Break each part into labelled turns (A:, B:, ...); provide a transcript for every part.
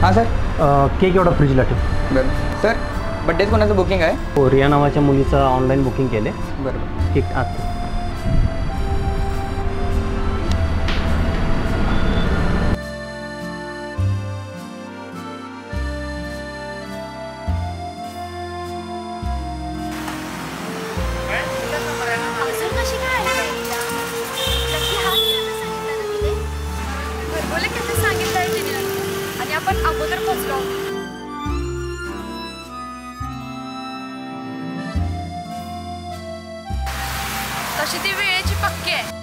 A: हां sir.
B: Cake एवढा फ्रीजला ठेव.
A: बरं सर. बड्डेच कोणाचं बुकिंग आहे?
B: हो, रिया नावाच्या मुलीचं ऑनलाईन बुकिंग केले.
A: बरं.
B: केक आत.
C: आपण अगोदर पोहोचलो. तशी ती वेळेची पक्की आहे.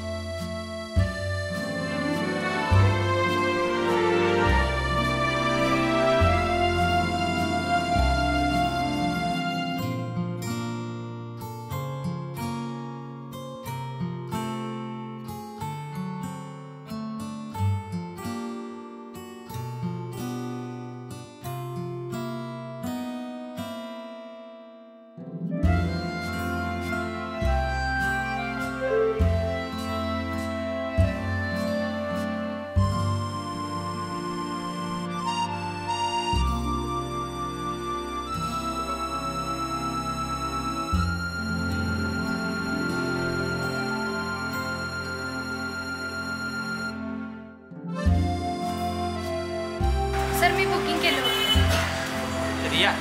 C: सर मी बुकिंग केलं होतं.
B: रिया,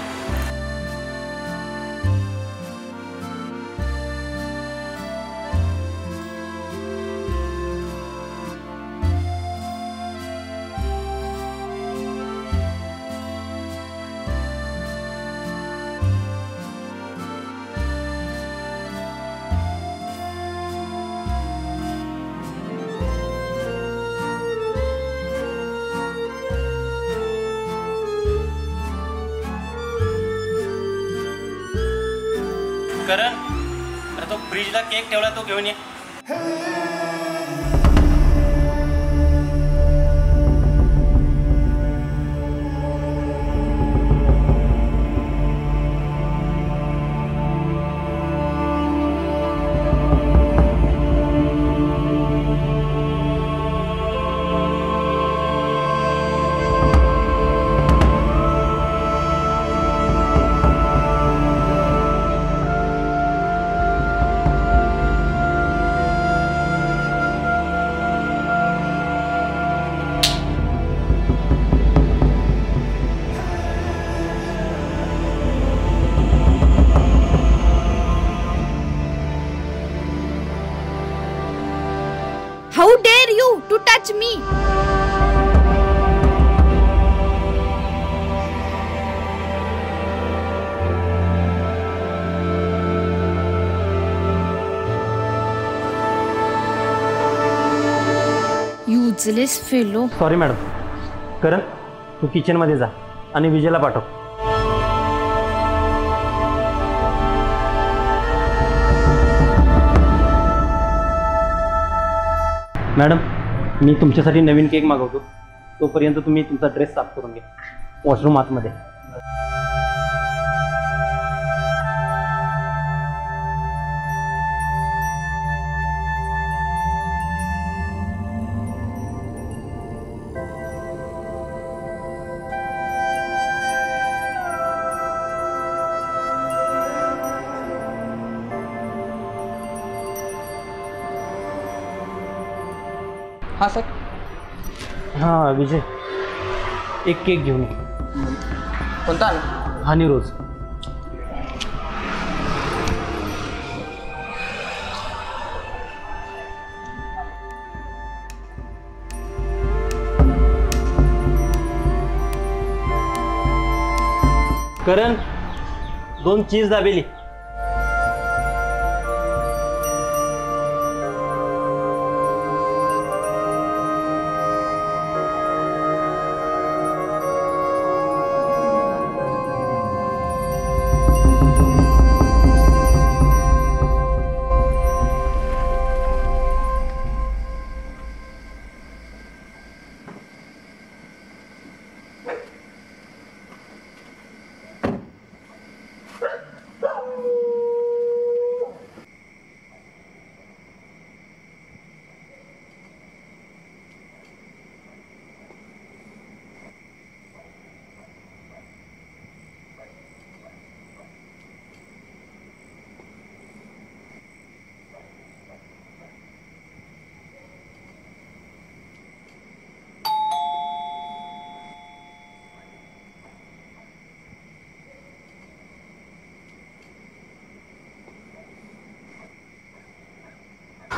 B: करण, अरे तो फ्रीजला केक ठेवला, तो घेऊन ये.
C: How dare you to touch me? Useless fellow.
B: Sorry madam. Karan, तू किचनमध्ये जा आणि विजयला पाठव. मॅडम, मी तुमच्यासाठी नवीन केक मागवतो. तोपर्यंत तुम्ही तुमचा ड्रेस साफ करून घ्या. वॉशरूम आतमध्ये.
A: हां सर.
B: हां विजय, एक केक घेऊन ये.
A: कोणता आला?
B: हनी रोज. करण, 2 चीज दाबेली.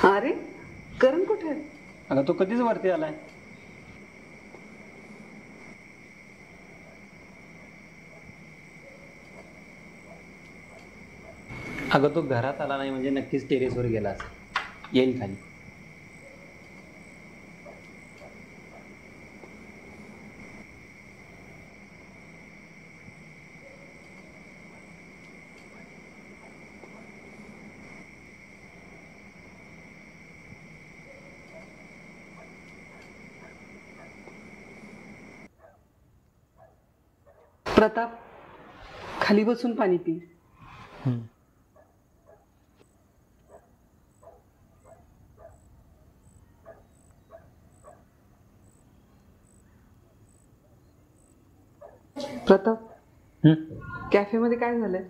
D: अरे करण कुठे आहे?
B: अगं तो कधीच वरती आलाय. अगं तो घरात आला नाही म्हणजे नक्कीच टेरेसवर गेला असेल. येईल खाली.
D: प्रताप खाली बसून पाणी पी. प्रताप कॅफेमध्ये काय झालंय?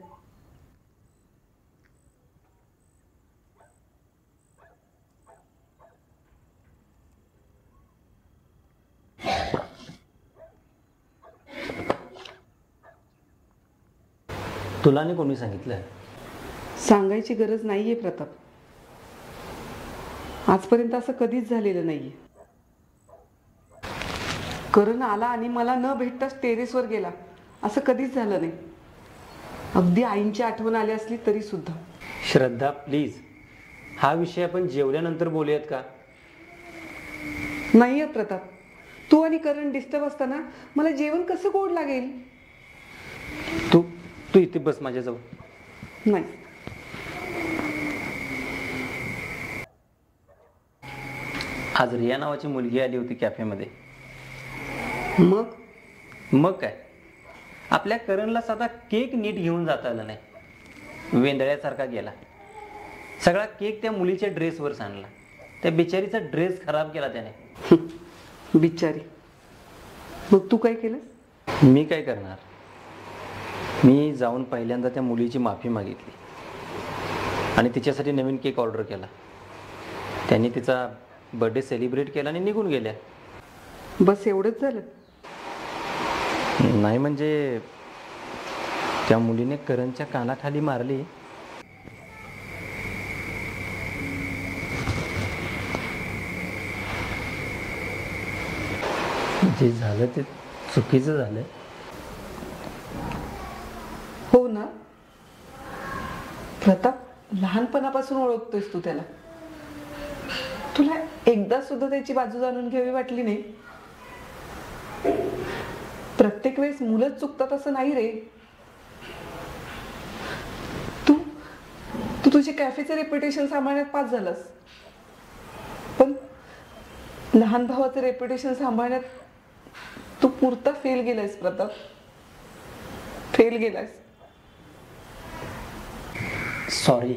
B: तुला नाही कोणी सांगितलं?
D: सांगायची गरज नाहीये प्रताप. आजपर्यंत असं कधीच झालेलं नाहीये. करण आला आणि मला न भेटताच टेरेसवर गेला असं कधीच झालं नाही. अगदी आईंची आठवण आली असली तरी सुद्धा.
B: श्रद्धा प्लीज, हा विषय आपण जेवल्यानंतर बोलूयात का?
D: नाही प्रताप, तू आणि करण डिस्टर्ब असताना मला जेवण कसं गोड लागेल?
B: तू तू इथे बस माझ्याजवळ.
D: नाही.
B: आज रिया नावाची मुलगी आली होती कॅफेमध्ये. मग काय, आपल्या करणला साधा केक नीट घेऊन जाता आला नाही. वेंदळ्यासारखा गेला. सगळा केक त्या मुलीच्या ड्रेसवर सांडला. त्या बिचारीचा ड्रेस खराब केला त्याने.
D: बिचारी. मग तू काय केलं?
B: मी काय करणार? मी जाऊन पहिल्यांदा त्या मुलीची माफी मागितली आणि तिच्यासाठी नवीन केक ऑर्डर केला. त्यांनी तिचा बर्थडे सेलिब्रेट केला आणि निघून गेल्या.
D: बस एवढंच झालं?
B: नाही म्हणजे त्या मुलीने करणच्या कानाखाली मारली. जे झालं ते चुकीचं झालं.
D: हो ना प्रताप, लहानपणापासून ओळखतोयस तू त्याला. तुला एकदा सुद्धा त्याची बाजू जाणून घ्यावी वाटली नाही? प्रत्येक वेळेस मुलंच चुकतात असं नाही रे. तू तू तुझे कॅफेचे रेप्युटेशन सांभाळण्यात पास झालास, पण लहान भावाचं रेप्युटेशन सांभाळण्यात तू पुरता फेल गेलायस प्रताप. फेल गेलायस.
B: सॉरी.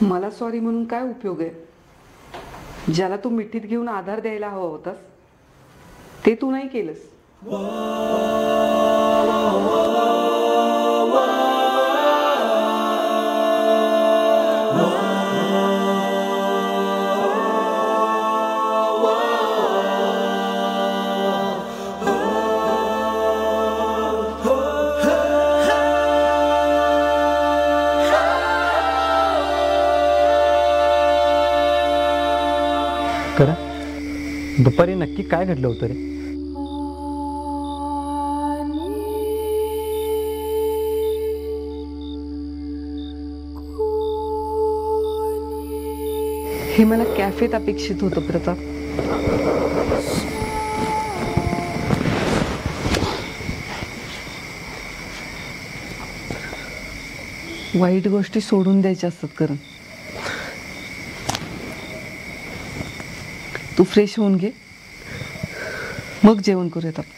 D: मला सॉरी म्हणून काय उपयोग आहे? ज्याला तू मिठीत घेऊन आधार द्यायला हवा होतास ते तू नाही केलंस.
B: करा, दुपारी नक्की काय घडलं होतं रे?
D: हे मला कॅफेत अपेक्षित होतं प्रताप. वाईट गोष्टी सोडून द्यायच्या असतात करण. तू फ्रेश होऊन घे, मग जेवण करूयात आपण.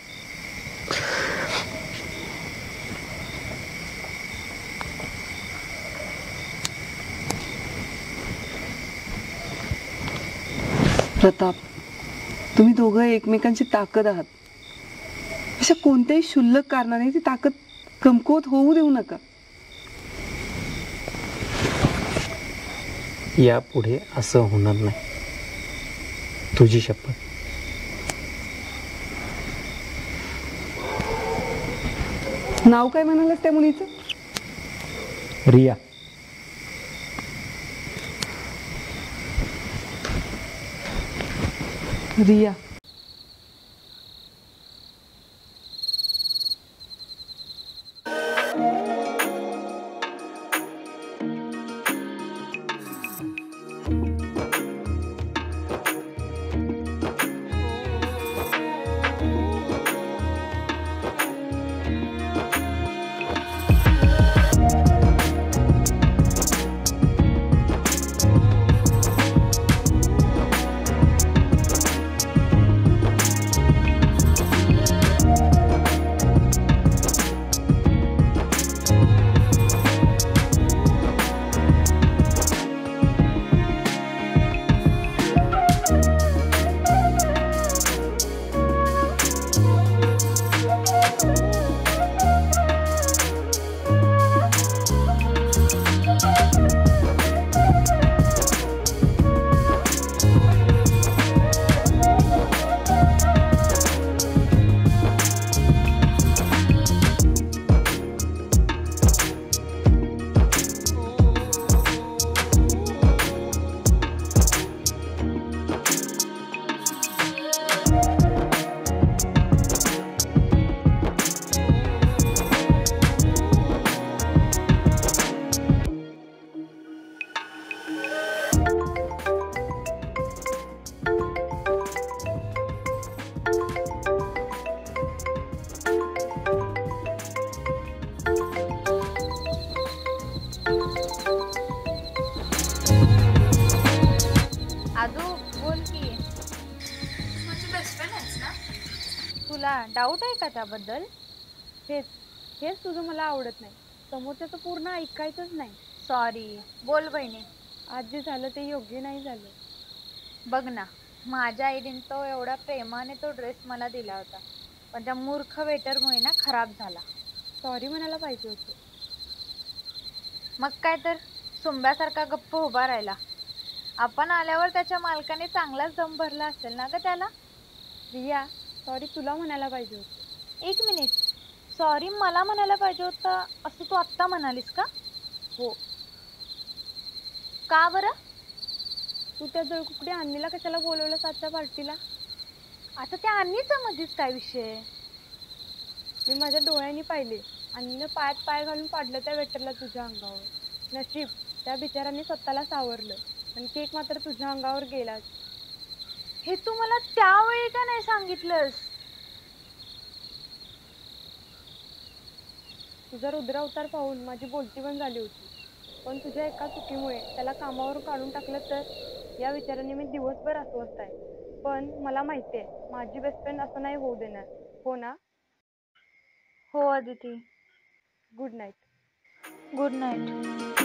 D: प्रताप, तुम्ही दोघं एकमेकांची ताकद आहात. अशा कोणत्याही क्षुल्लक कारणाने ती ताकद कमकुवत होऊ देऊ नका.
B: यापुढे असं होणार नाही, तुझी शपथ.
D: नाव काय म्हणालस त्या मुलीचं?
B: रिया.
D: रिया.
C: आदू बोल की. माझी बेस्ट फ्रेंड आहेस ना. तुला डाऊट आहे का त्याबद्दल?
E: हेच हेच तुझं मला आवडत नाही. समोरच्याचं पूर्ण ऐकायचंच नाही.
C: सॉरी. बोल बहिणी.
E: आज जे झालं ते योग्य नाही झालं.
C: बघ ना, माझ्या आईने तो एवढा प्रेमाने तो ड्रेस मला दिला होता, पण त्या मूर्ख वेटरमुळे ना खराब झाला.
E: सॉरी म्हणायला पाहिजे होतं.
C: मग काय तर, सुंब्यासारखा गप्प उभा राहिला. आपण आल्यावर त्याच्या मालकाने चांगलाच दम भरला असेल ना ग त्याला.
E: रिया, सॉरी तुला म्हणायला पाहिजे होतं.
C: एक मिनिट, सॉरी मला म्हणायला पाहिजे होतं असं तू आत्ता म्हणालीस का?
E: हो.
C: का बरं?
E: तू त्या जळकुकडी अन्नीला कशाला बोलवलंस आजच्या पार्टीला?
C: आता त्या अन्नीचा मध्येच काय विषय?
E: मी माझ्या डोळ्यांनी पाहिले. अन्नीनं पायात पाय घालून पाडलं त्या वेटरला तुझ्या अंगावर. नशीब त्या बिचारांनी स्वतःला सावरलं, पण केक मात्र तुझ्या अंगावर गेलाच.
C: हे तू मला त्यावेळी का नाही सांगितलंस?
E: तुझा रुद्रावतार पाहून माझी बोलती बंद झाली होती, पण तुझ्या एका चुकीमुळे त्याला कामावरून काढून टाकलं तर या विचाराने मी दिवसभर अस्वस्थ आहे. पण मला माहिती आहे माझी बेस्ट फ्रेंड असं नाही होऊ देणार. हो ना?
C: हो Aditi.
E: Good night.
C: Good night.